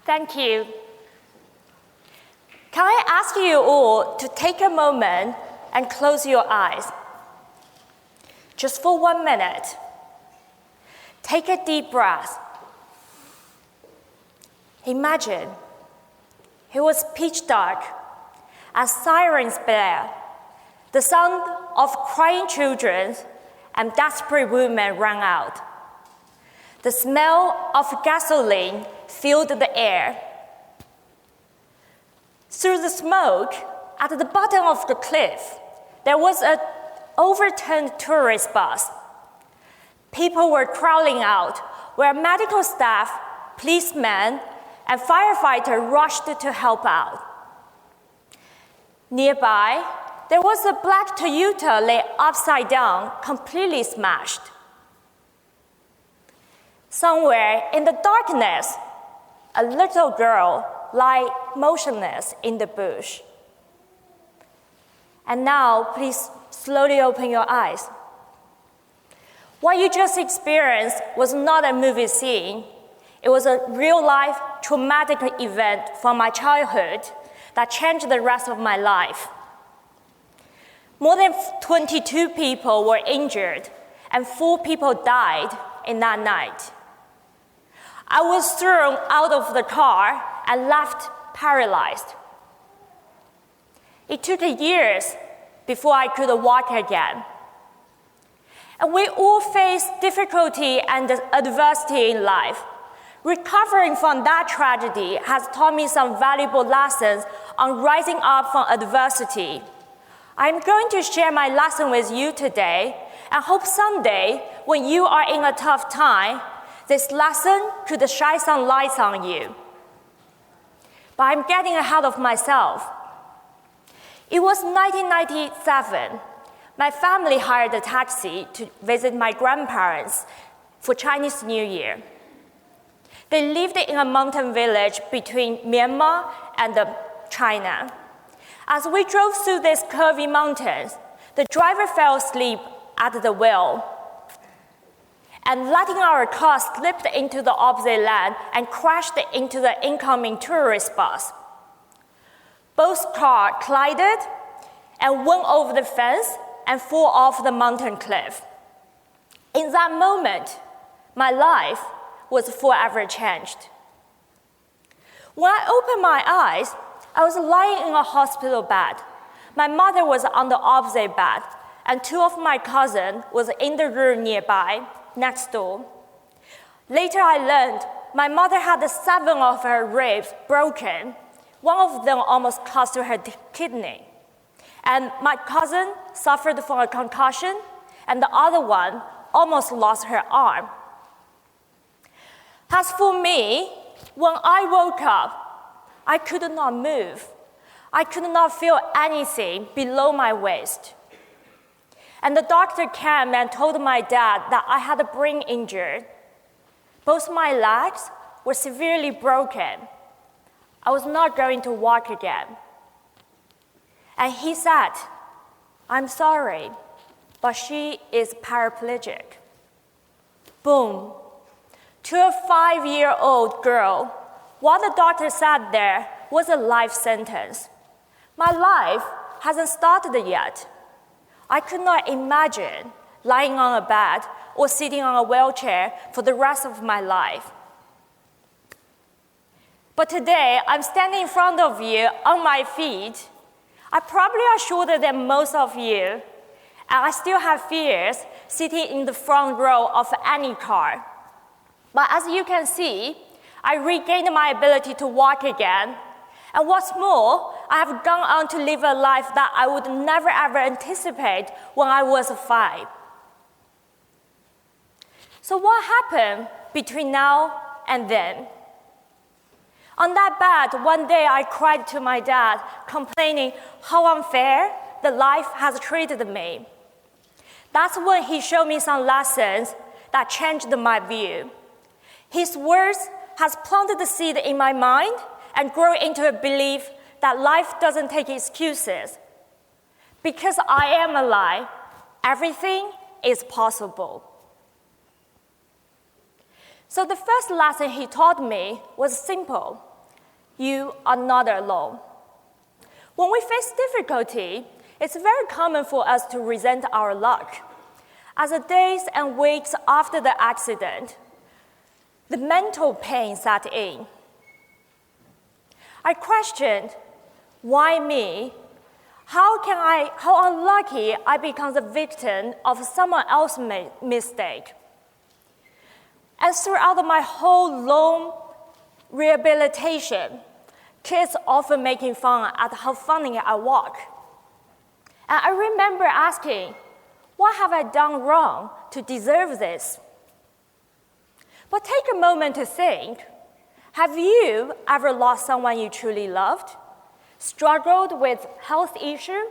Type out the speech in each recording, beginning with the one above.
Thank you. Can I ask you all to take a moment and close your eyes? Just for 1 minute. Take a deep breath. Imagine it was pitch dark as sirens blare. The sound of crying children and desperate women rang out. The smell of gasoline filled the air. Through the smoke, at the bottom of the cliff, there was an overturned tourist bus. People were crowding out, where medical staff, policemen, and firefighters rushed to help out. Nearby, there was a black Toyota lay upside down, completely smashed. Somewhere in the darkness, a little girl lay motionless in the bush. And now, please slowly open your eyes. What you just experienced was not a movie scene. It was a real-life traumatic event from my childhood that changed the rest of my life. More than 22 people were injured, and 4 people died in that night. I was thrown out of the car and left paralyzed. It took years before I could walk again. And we all face difficulty and adversity in life. Recovering from that tragedy has taught me some valuable lessons on rising up from adversity. I'm going to share my lesson with you today and hope someday when you are in a tough time, this lesson could shine some lights on you. But I'm getting ahead of myself. It was 1997. My family hired a taxi to visit my grandparents for Chinese New Year. They lived in a mountain village between Myanmar and China. As we drove through these curvy mountains, the driver fell asleep at the wheel and letting our car slipped into the opposite lane and crashed into the incoming tourist bus. Both cars collided and went over the fence and fell off the mountain cliff. In that moment, my life was forever changed. When I opened my eyes, I was lying in a hospital bed. My mother was on the opposite bed, and 2 of my cousins was in the room nearby, next door. Later I learned my mother had 7 of her ribs broken. 1 of them almost cost her kidney. And my cousin suffered from a concussion, and the other one almost lost her arm. As for me, when I woke up, I could not move. I could not feel anything below my waist. And the doctor came and told my dad that I had a brain injury. Both my legs were severely broken. I was not going to walk again. And he said, "I'm sorry, but she is paraplegic." Boom. To a 5-year-old girl, what the doctor said there was a life sentence. My life hasn't started yet. I could not imagine lying on a bed or sitting on a wheelchair for the rest of my life. But today, I'm standing in front of you on my feet. I probably are shorter than most of you, and I still have fears sitting in the front row of any car. But as you can see, I regained my ability to walk again. And what's more, I have gone on to live a life that I would never ever anticipate when I was 5. So what happened between now and then? On that bed, one day I cried to my dad, complaining how unfair the life has treated me. That's when he showed me some lessons that changed my view. His words has planted the seed in my mind and grown into a belief that life doesn't take excuses. Because I am alive, everything is possible. So the first lesson he taught me was simple. You are not alone. When we face difficulty, it's very common for us to resent our luck. As the days and weeks after the accident, the mental pain set in. I questioned, why me? How unlucky I become the victim of someone else's mistake? And throughout my whole long rehabilitation, kids often making fun at how funny I walk. And I remember asking, what have I done wrong to deserve this? But take a moment to think. Have you ever lost someone you truly loved, struggled with health issues,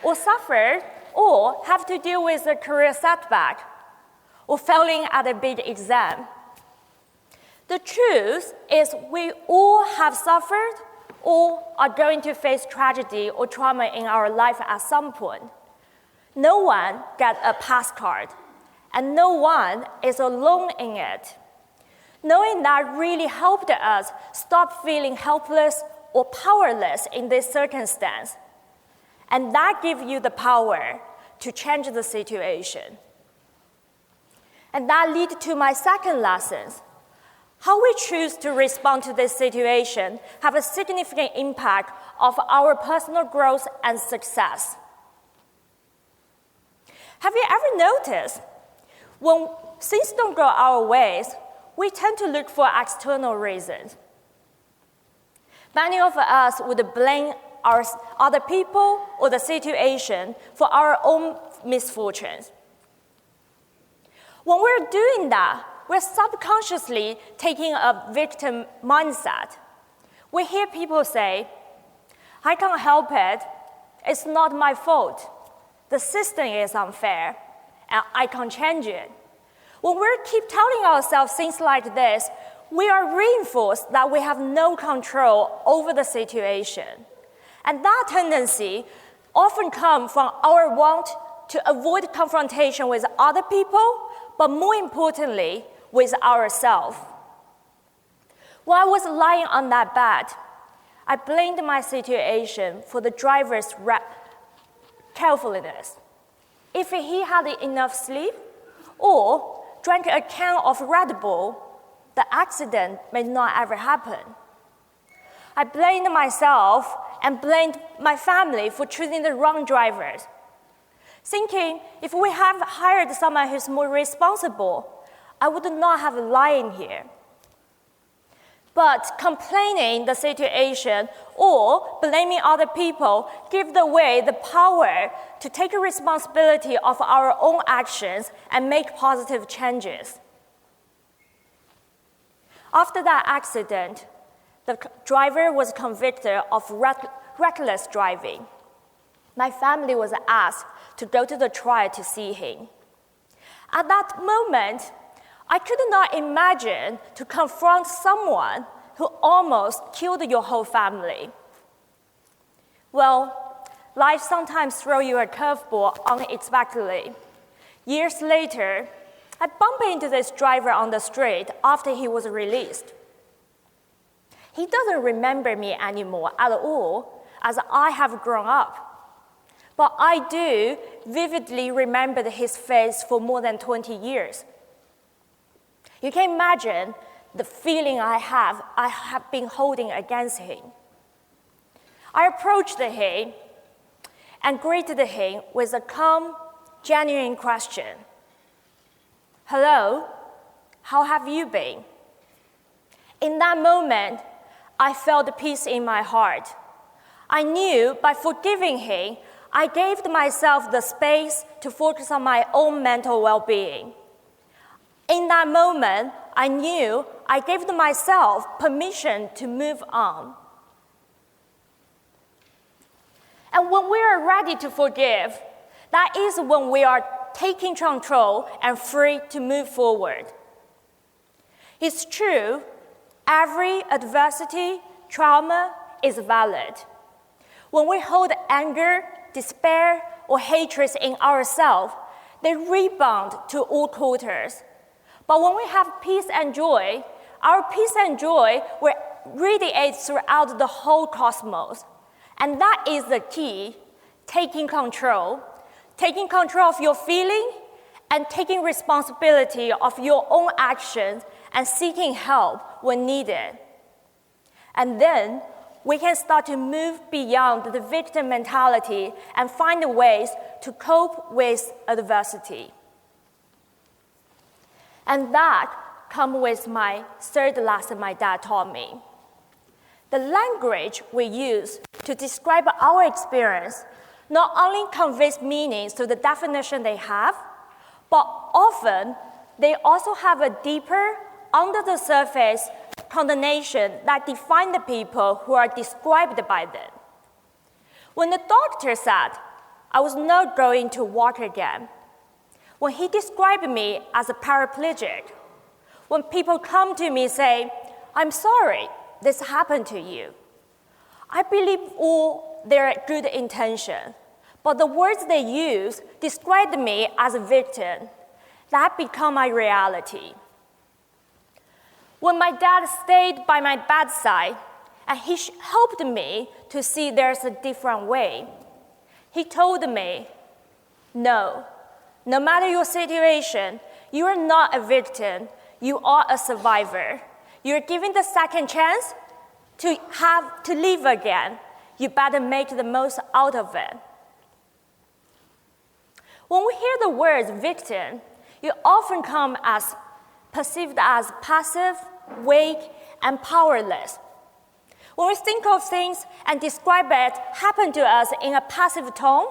or suffered or have to deal with a career setback, or failing at a big exam? The truth is we all have suffered or are going to face tragedy or trauma in our life at some point. No one gets a pass card, and no one is alone in it. Knowing that really helped us stop feeling helpless or powerless in this circumstance, and that gives you the power to change the situation. And that leads to my second lesson. How we choose to respond to this situation have a significant impact of our personal growth and success. Have you ever noticed when things don't go our ways, we tend to look for external reasons? Many of us would blame other people or the situation for our own misfortunes. When we're doing that, we're subconsciously taking a victim mindset. We hear people say, I can't help it, it's not my fault. The system is unfair, and I can't change it. When we keep telling ourselves things like this, we are reinforced that we have no control over the situation. And that tendency often comes from our want to avoid confrontation with other people, but more importantly, with ourselves. While I was lying on that bed, I blamed my situation for the driver's carefulness. If he had enough sleep or drank a can of Red Bull, the accident may not ever happen. I blamed myself and blamed my family for choosing the wrong drivers, thinking if we have hired someone who's more responsible, I would not have lying here. But complaining the situation or blaming other people give away the power to take responsibility of our own actions and make positive changes. After that accident, the driver was convicted of reckless driving. My family was asked to go to the trial to see him. At that moment, I could not imagine to confront someone who almost killed your whole family. Well, life sometimes throws you a curveball unexpectedly. Years later, I bumped into this driver on the street after he was released. He doesn't remember me anymore at all, as I have grown up. But I do vividly remember his face for more than 20 years. You can imagine the feeling I have been holding against him. I approached him and greeted him with a calm, genuine question. Hello, how have you been? In that moment, I felt peace in my heart. I knew by forgiving him, I gave myself the space to focus on my own mental well-being. In that moment, I knew I gave myself permission to move on. And when we are ready to forgive, that is when we are taking control and free to move forward. It's true, every adversity, trauma is valid. When we hold anger, despair, or hatred in ourselves, they rebound to all quarters. But when we have peace and joy, our peace and joy will radiates throughout the whole cosmos. And that is the key, taking control of your feeling and taking responsibility of your own actions and seeking help when needed. And then we can start to move beyond the victim mentality and find ways to cope with adversity. And that comes with my third lesson my dad taught me. The language we use to describe our experience not only conveys meanings to the definition they have, but often they also have a deeper, under-the-surface condemnation that define the people who are described by them. When the doctor said I was not going to walk again, when he described me as a paraplegic, when people come to me and say, I'm sorry this happened to you, I believe all their good intention, but the words they use described me as a victim. That became my reality. When my dad stayed by my bedside, and he helped me to see there's a different way, he told me, no matter your situation, you are not a victim, you are a survivor. You're given the second chance to live again. You better make the most out of it. When we hear the words victim, it often comes as perceived as passive, weak, and powerless. When we think of things and describe it happen to us in a passive tone,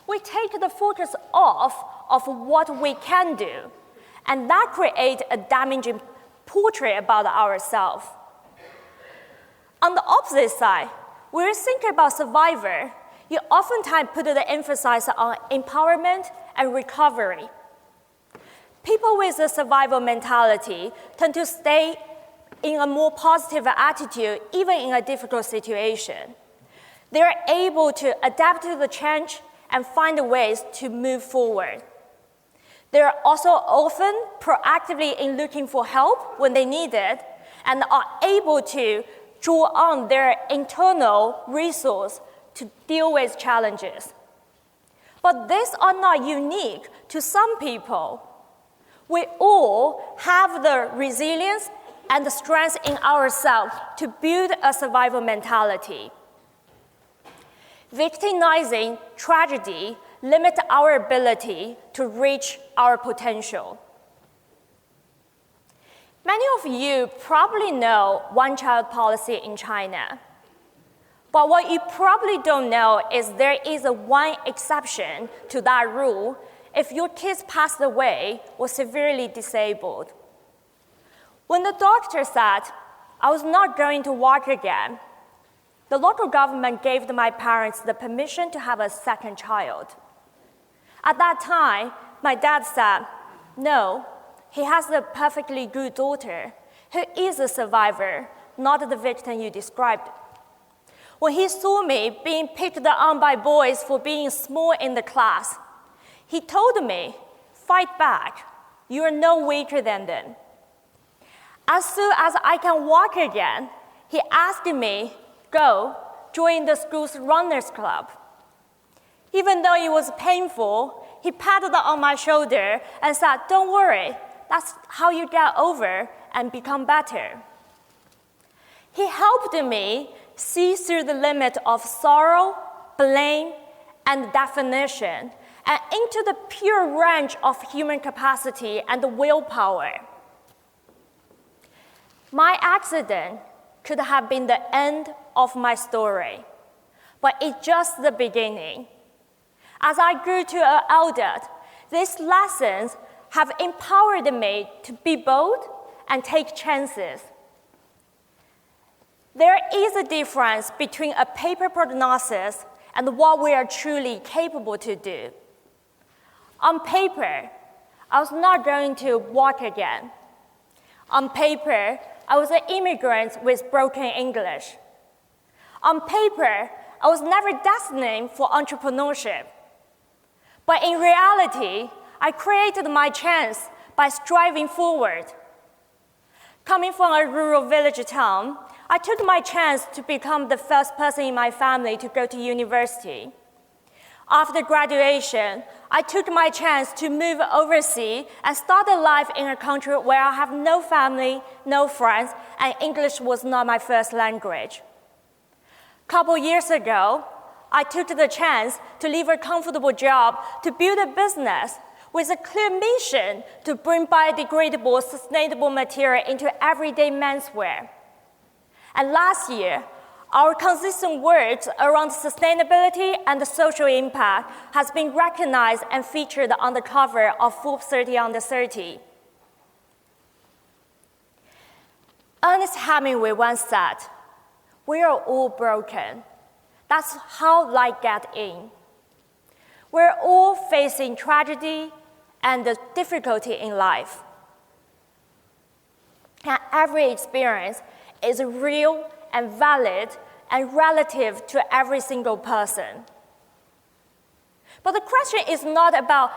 we take the focus off of what we can do, and that creates a damaging portrait about ourselves. On the opposite side, when we think about survivor, you oftentimes put the emphasis on empowerment and recovery. People with a survival mentality tend to stay in a more positive attitude, even in a difficult situation. They are able to adapt to the change and find ways to move forward. They are also often proactively in looking for help when they need it and are able to draw on their internal resource to deal with challenges. But these are not unique to some people. We all have the resilience and the strength in ourselves to build a survival mentality. Victimizing tragedy limits our ability to reach our potential. Many of you probably know one-child policy in China. But what you probably don't know is there is one exception to that rule if your kids passed away or severely disabled. When the doctor said, I was not going to walk again, the local government gave my parents the permission to have a second child. At that time, my dad said, no, he has a perfectly good daughter who is a survivor, not the victim you described. When he saw me being picked on by boys for being small in the class, he told me, fight back, you are no weaker than them. As soon as I can walk again, he asked me, go, join the school's runners club. Even though it was painful, he patted on my shoulder and said, don't worry, that's how you get over and become better. He helped me see through the limit of sorrow, blame, and definition, and into the pure range of human capacity and willpower. My accident could have been the end of my story, but it's just the beginning. As I grew to an adult, these lessons have empowered me to be bold and take chances. There is a difference between a paper prognosis and what we are truly capable to do. On paper, I was not going to walk again. On paper, I was an immigrant with broken English. On paper, I was never destined for entrepreneurship. But in reality, I created my chance by striving forward. Coming from a rural village town, I took my chance to become the first person in my family to go to university. After graduation, I took my chance to move overseas and start a life in a country where I have no family, no friends, and English was not my first language. A couple years ago, I took the chance to leave a comfortable job to build a business with a clear mission to bring biodegradable, sustainable material into everyday menswear. And last year, our consistent work around sustainability and social impact has been recognized and featured on the cover of Forbes 30 Under 30. Ernest Hemingway once said, "We are all broken. That's how light gets in." We're all facing tragedy and the difficulty in life. And every experience is real and valid and relative to every single person. But the question is not about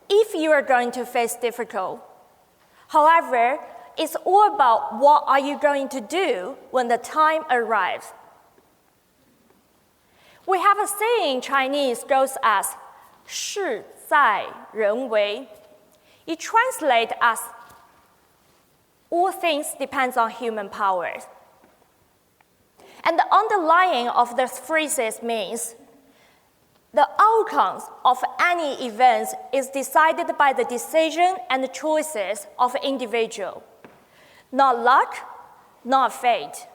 if you are going to face difficult. However, it's all about what are you going to do when the time arrives. We have a saying in Chinese goes as 事在人为. It translates as all things depends on human powers. And the underlying of this phrases means the outcomes of any events is decided by the decision and the choices of an individual, not luck, not fate.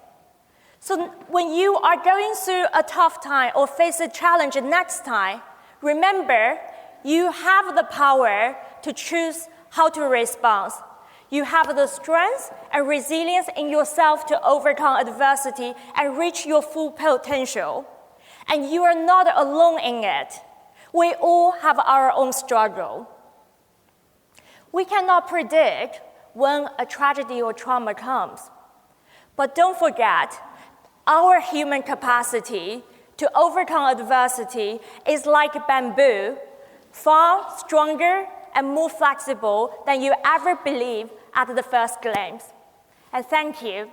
So when you are going through a tough time or face a challenge next time, remember you have the power to choose how to respond. You have the strength and resilience in yourself to overcome adversity and reach your full potential. And you are not alone in it. We all have our own struggle. We cannot predict when a tragedy or trauma comes. But don't forget, our human capacity to overcome adversity is like bamboo, far stronger and more flexible than you ever believed at the first glance. And thank you.